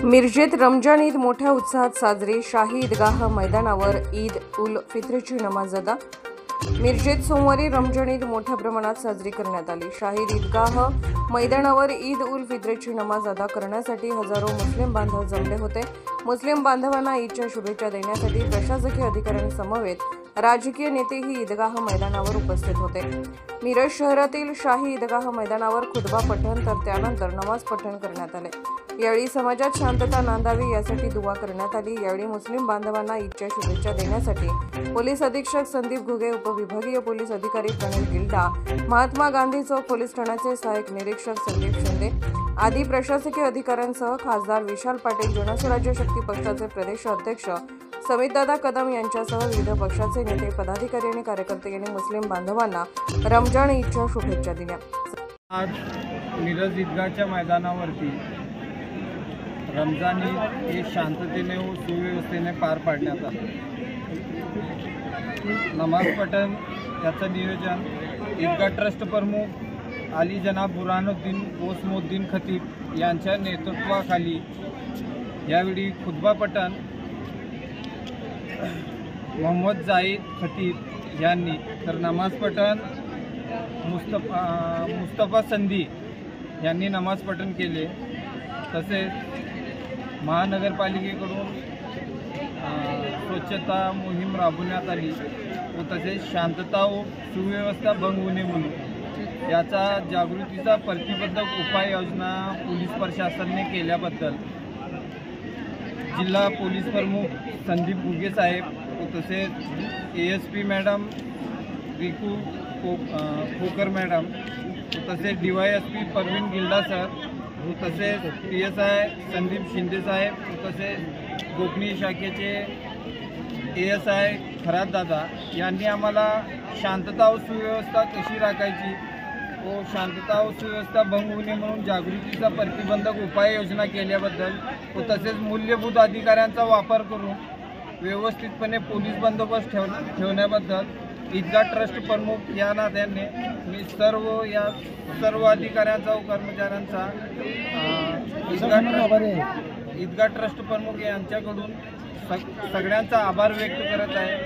मिरजेत रमजान ईद मोठ्या उत्साहात साजरी। शाही ईदगाह मैदानावर ईद उल फित्रची नमाज अदा। मिरजेत सोमवारी रमजान ईद मोठ्या प्रमाणात साजरी करण्यात आली। शाहीद ईदगाह मैदानावर ईद उल फित्रची नमाज अदा करण्यासाठी हजारो मुस्लिम बांधव जमले होते। मुस्लिम बांधवांना ईदच्या शुभेच्छा देण्यासाठी प्रशासकीय अधिकाऱ्यांसमवेत राजकीय नेतेही ईदगाह मैदानावर उपस्थित होते। मिरज शहरातील शाही ईदगाह मैदानावर खुतबा पठण तर त्यानंतर नमाज पठण करण्यात आले। यावेळी समाजात शांतता नांदावी यासाठी दुआ करण्यात आली। यावेळी मुस्लिम बांधवांना ईदच्या शुभेच्छा देण्यासाठी पोलीस अधीक्षक संदीप घुगे, उपविभागीय पोलीस अधिकारी प्रणिल गिल्डा, महात्मा गांधी चौक पोलीस ठाण्याचे सहाय्यक निरीक्षक संदीप शिंदे आदी प्रशासकीय अधिकाऱ्यांसह खासदार विशाल पाटील, जनस्वराज्य शक्ती पक्षाचे प्रदेश अध्यक्ष समितदादा कदम यांच्यासह विविध पक्षाचे नेते, पदाधिकारी आणि कार्यकर्ते यांनी मुस्लिम बांधवांना रमजान ईदच्या शुभेच्छा दिल्या। आज मिरज ईदगाहच्या मैदानावरती रमजान ईद हे शांततेने व सुव्यवस्थेने पार पाडण्यात आलं। नमाज पठण याचं नियोजन ईदगाह ट्रस्ट प्रमुख अली जनाब बुरहानुद्दीन ओसमुद्दीन खतीब यांच्या नेतृत्वाखाली यावेळी खुतबा पठण मोहम्मद जाईद खतीब यांनी, तर नमाज पठण मुस्तफा संधी यांनी नमाज पठण केले। तसेच महानगरपालिकेकडून स्वच्छता मोहीम राबवण्यात आली व तसेच शांतता व सुव्यवस्था भंग होऊ नये म्हणून याचा जागृतीचा प्रतिबद्धक उपाययोजना पोलीस प्रशासनाने केल्याबद्दल जिल्हा पोलीस प्रमुख संदीप घुगे साहेब व तसेच ASP मॅडम रिकू खोकर मॅडम व तसेच DYSP परवीन गिल्डा सर व तसेच PSI संदीप शिंदे साहेब व तसेच कोकणी शाखेचे ASI खरात दादा यांनी आम्हाला शांतता व सुव्यवस्था कशी राखायची व शांतता व सुव्यवस्था भंग होऊ नये म्हणून जागृतीचा प्रतिबंधक उपाययोजना केल्याबद्दल व तसेच मूल्यभूत अधिकाऱ्यांचा वापर करून व्यवस्थितपणे पोलीस बंदोबस्त ठेवण्याबद्दल ईदगाह ट्रस्ट प्रमुख या नात्याने मी सर्व अधिकाऱ्यांचा व कर्मचाऱ्यांचा ईदगाह ट्रस्ट प्रमुख यांच्याकडून सगळ्यांचा आभार व्यक्त करत आहे।